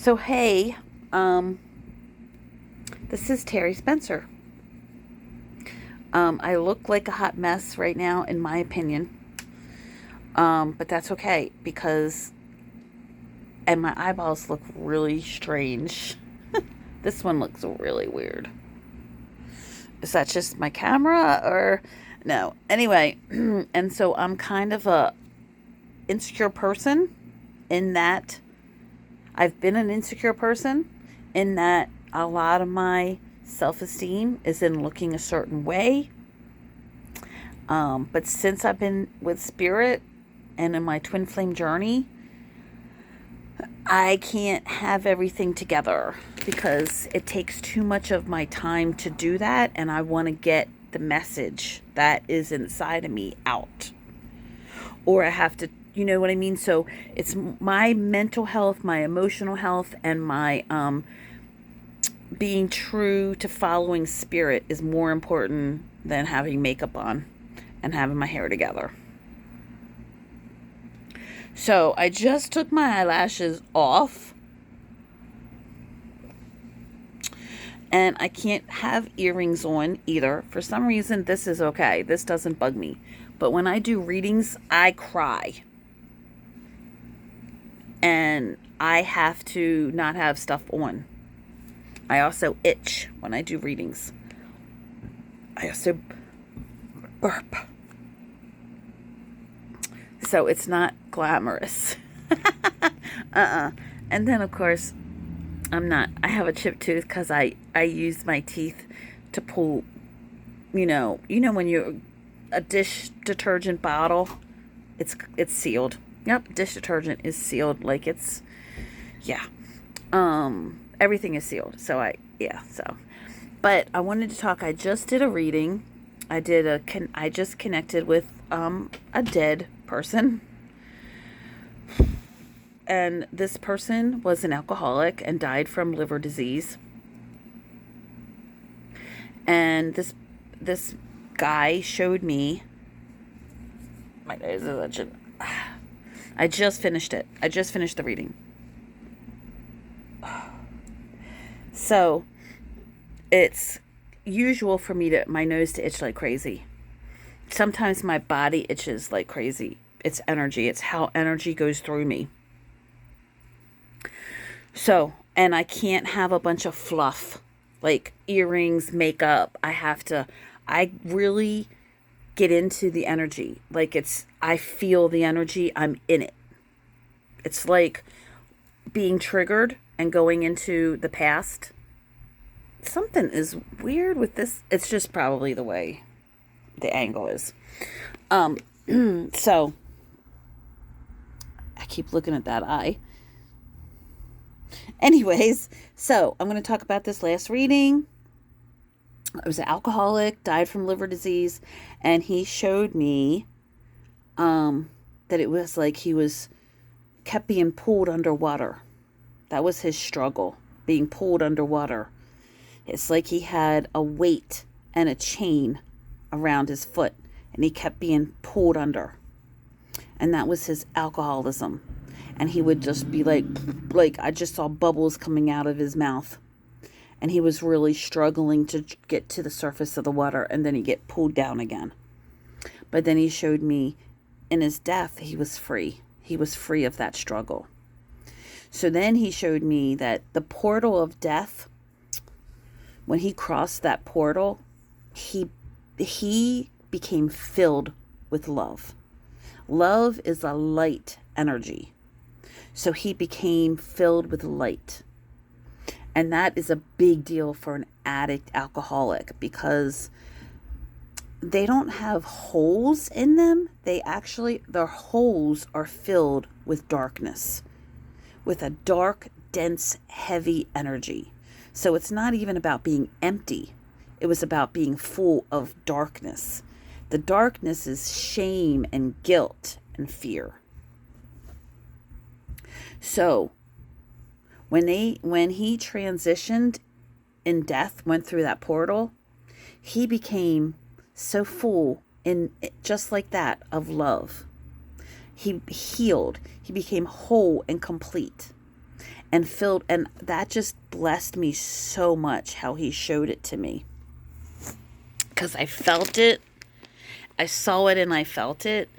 So hey, um, this is Terry Spencer. I look like a hot mess right now, in my opinion. But that's okay because, and my eyeballs look really strange. This one looks really weird. Is that just my camera or no? Anyway, and so I'm kind of a insecure person in that I've been an insecure person in that a lot of my self esteem is in looking a certain way. But since I've been with Spirit and in my twin flame journey, I can't have everything together because it takes too much of my time to do that, and I want to get the message that is inside of me out. Or I have to, you know what I mean? So it's my mental health, my emotional health, and my being true to following Spirit is more important than having makeup on and having my hair together. So I just took my eyelashes off, and I can't have earrings on either. For some reason, this is okay. This doesn't bug me. But when I do readings, I cry. And I have to not have stuff on. I also itch when I do readings. I also burp. So it's not glamorous. And then, of course, I have a chipped tooth because I use my teeth to pull, when you're a dish detergent bottle, it's sealed. Yep, dish detergent is sealed. Like yeah. Everything is sealed. So. But I wanted to talk. I just did a reading. I just connected with a dead person, and this person was an alcoholic and died from liver disease. And this guy showed me my nose is itching. I just finished it. I just finished the reading. So it's usual for my nose to itch like crazy. Sometimes my body itches like crazy. It's energy. It's how energy goes through me. So, and I can't have a bunch of fluff like earrings, makeup. I really get into the energy. Like I feel the energy. I'm in it. It's like being triggered and going into the past. Something is weird with this. It's just probably the way the angle is. So I keep looking at that eye. Anyways, so I'm going to talk about this last reading. I was an alcoholic, died from liver disease, and he showed me that it was like kept being pulled underwater. That was his struggle, being pulled underwater. It's like he had a weight and a chain around his foot, and he kept being pulled under. And that was his alcoholism. And he would just be like I just saw bubbles coming out of his mouth. And he was really struggling to get to the surface of the water, and then he'd get pulled down again. But then he showed me in his death, he was free. He was free of that struggle. So then he showed me that the portal of death, when he crossed that portal, he became filled with love. Love is a light energy. So he became filled with light. And that is a big deal for an addict alcoholic because they don't have holes in them. Their holes are filled with darkness, with a dark, dense, heavy energy. So it's not even about being empty. It was about being full of darkness. The darkness is shame and guilt and fear. So when he transitioned in death, went through that portal, he became so full in just like that of love. He healed. He became whole and complete. and that just blessed me so much how he showed it to me, because I felt it. I saw it and I felt it.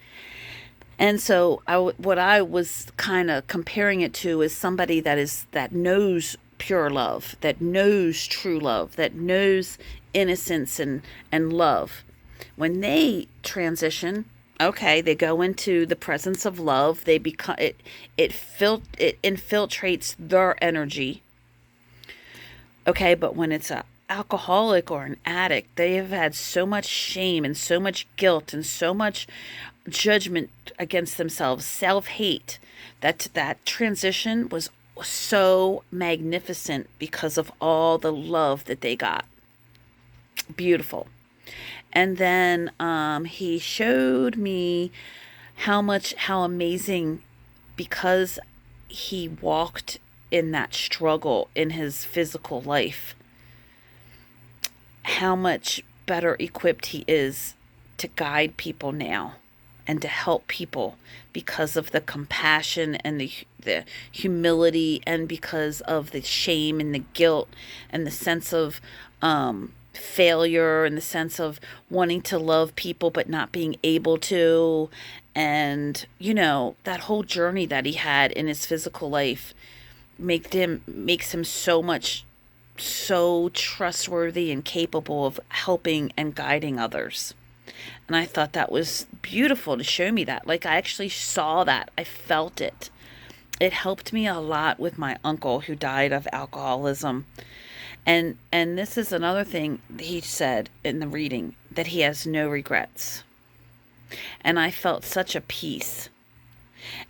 And so what I was kind of comparing it to is somebody that knows pure love, that knows true love, that knows innocence and love. When they transition, okay, they go into the presence of love. They become it infiltrates their energy. Okay, but when it's a alcoholic or an addict, they have had so much shame and so much guilt and so much judgment against themselves, self-hate, that transition was so magnificent because of all the love that they got. Beautiful. And then he showed me how amazing, because he walked in that struggle in his physical life, how much better equipped he is to guide people now and to help people, because of the compassion and the humility, and because of the shame and the guilt and the sense of failure and the sense of wanting to love people but not being able to. And that whole journey that he had in his physical life makes him so trustworthy and capable of helping and guiding others. And I thought that was beautiful to show me that. Like, I actually saw that. I felt it. It helped me a lot with my uncle who died of alcoholism. And this is another thing he said in the reading, that he has no regrets. And I felt such a peace.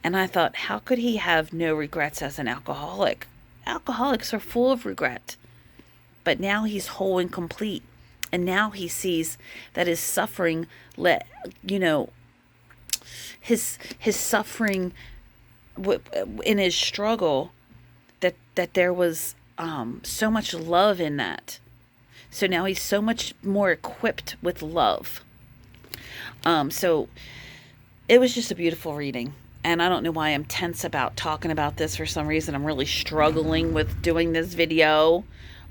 And I thought, how could he have no regrets as an alcoholic? Alcoholics are full of regret. But now he's whole and complete. And now he sees that his suffering, his suffering in his struggle, that there was so much love in that. So now he's so much more equipped with love. So it was just a beautiful reading. And I don't know why I'm tense about talking about this. For some reason, I'm really struggling with doing this video.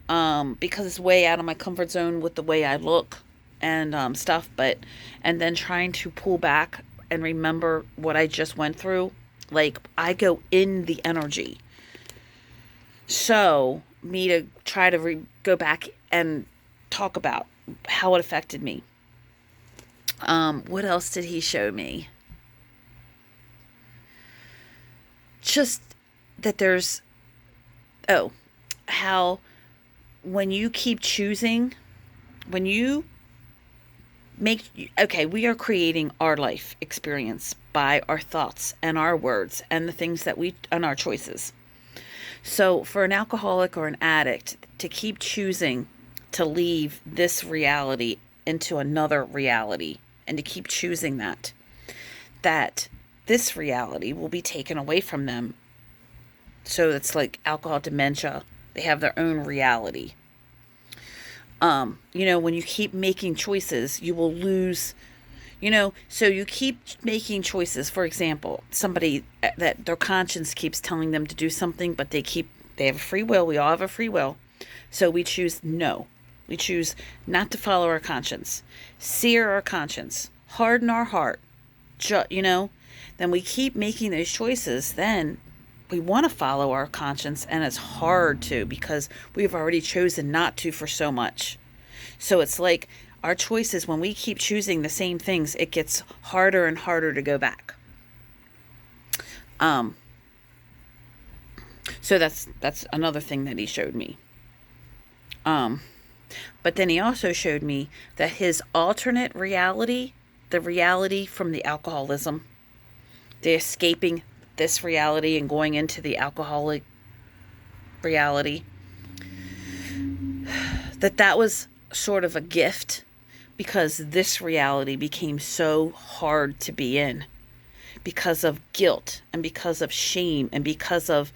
Because it's way out of my comfort zone with the way I look and stuff, and then trying to pull back and remember what I just went through. Like, I go in the energy. So, me to try to go back and talk about how it affected me. What else did he show me? Just that there's, how when you keep choosing, when you we are creating our life experience by our thoughts and our words and the things and our choices. So for an alcoholic or an addict to keep choosing to leave this reality into another reality, and to keep choosing that this reality will be taken away from them. So it's like alcohol dementia. They have their own reality. When you keep making choices, you will lose, so you keep making choices. For example, somebody that their conscience keeps telling them to do something, but they have a free will. We all have a free will. So we choose no. We choose not to follow our conscience, sear our conscience, harden our heart, then we keep making those choices. Then we want to follow our conscience, and it's hard to, because we've already chosen not to for so much. So it's like our choices, when we keep choosing the same things, it gets harder and harder to go back. So that's another thing that he showed me. But then he also showed me that his alternate reality, the reality from the alcoholism, the escaping this reality and going into the alcoholic reality, that was sort of a gift, because this reality became so hard to be in because of guilt and because of shame and because of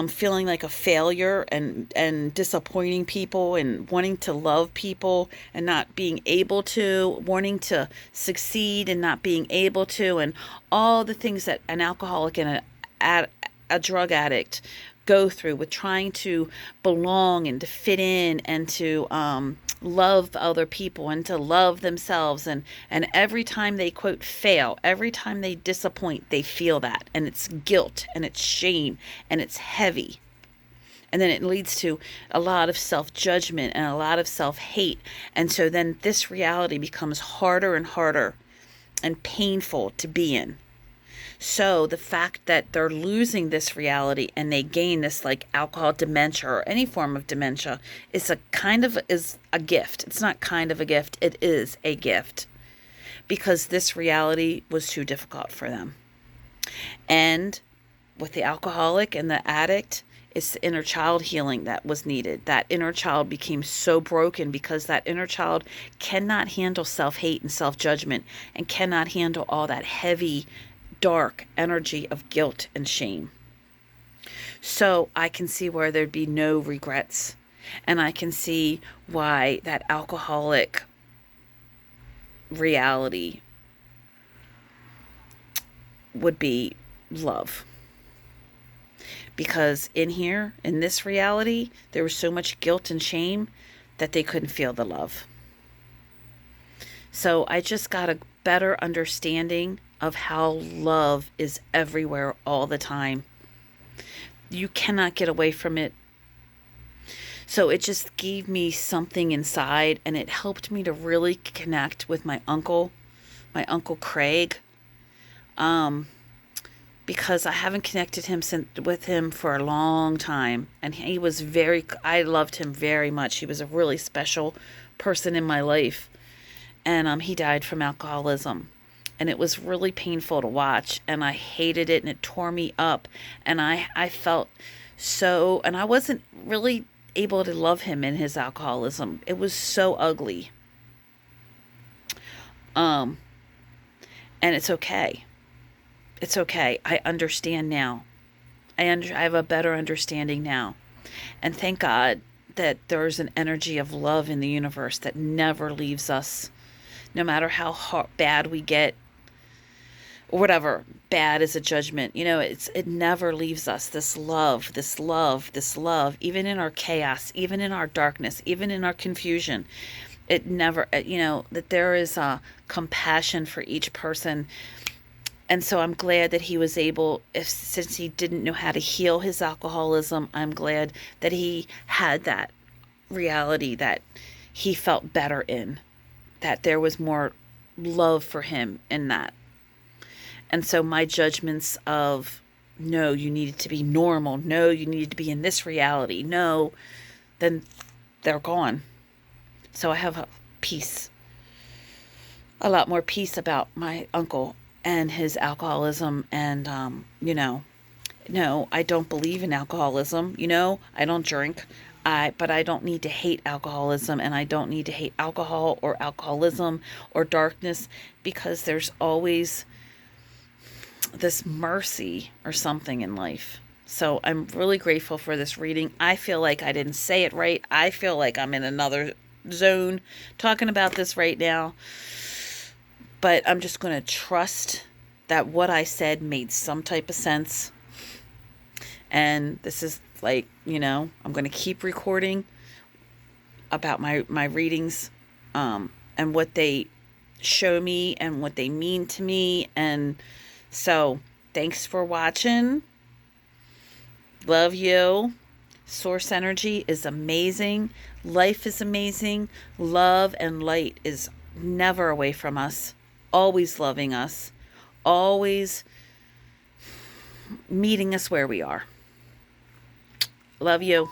feeling like a failure and disappointing people and wanting to love people and not being able to, wanting to succeed and not being able to, and all the things that an alcoholic and a drug addict go through with trying to belong and to fit in and to love other people and to love themselves. And every time they, quote, fail, every time they disappoint, they feel that. And it's guilt and it's shame and it's heavy. And then it leads to a lot of self-judgment and a lot of self-hate. And so then this reality becomes harder and harder and painful to be in. So the fact that they're losing this reality and they gain this like alcohol dementia or any form of dementia is a gift. It's not kind of a gift. It is a gift, because this reality was too difficult for them. And with the alcoholic and the addict, it's the inner child healing that was needed. That inner child became so broken because that inner child cannot handle self-hate and self-judgment and cannot handle all that heavy, dark energy of guilt and shame. So I can see where there'd be no regrets. And I can see why that alcoholic reality would be love. Because in here, in this reality, there was so much guilt and shame that they couldn't feel the love. So I just got a better understanding of how love is everywhere all the time. You cannot get away from it. So it just gave me something inside, and it helped me to really connect with my uncle Craig, because I haven't connected with him for a long time, and I loved him very much. He was a really special person in my life, and he died from alcoholism. And it was really painful to watch, and I hated it, and it tore me up, and I felt so, and I wasn't really able to love him in his alcoholism. It was so ugly. And it's okay. It's okay. I understand now. I have a better understanding now. And thank God that there's an energy of love in the universe that never leaves us, no matter how bad we get, or whatever. Bad is a judgment. It never leaves us. This love, this love, this love, even in our chaos, even in our darkness, even in our confusion. It never, that there is a compassion for each person. And so I'm glad that he was able, since he didn't know how to heal his alcoholism, I'm glad that he had that reality that he felt better in, that there was more love for him in that. And so my judgments of, no, you needed to be normal, no, you needed to be in this reality, no, then they're gone. So I have a lot more peace about my uncle and his alcoholism. And, no, I don't believe in alcoholism. I don't drink. But I don't need to hate alcoholism, and I don't need to hate alcohol or alcoholism or darkness, because there's always this mercy or something in life. So I'm really grateful for this reading. I feel like I didn't say it right. I feel like I'm in another zone talking about this right now. But I'm just going to trust that what I said made some type of sense. And this is like, I'm going to keep recording about my readings, and what they show me and what they mean to me. And so thanks for watching. Love you. Source energy is amazing. Life is amazing. Love and light is never away from us. Always loving us. Always meeting us where we are. Love you.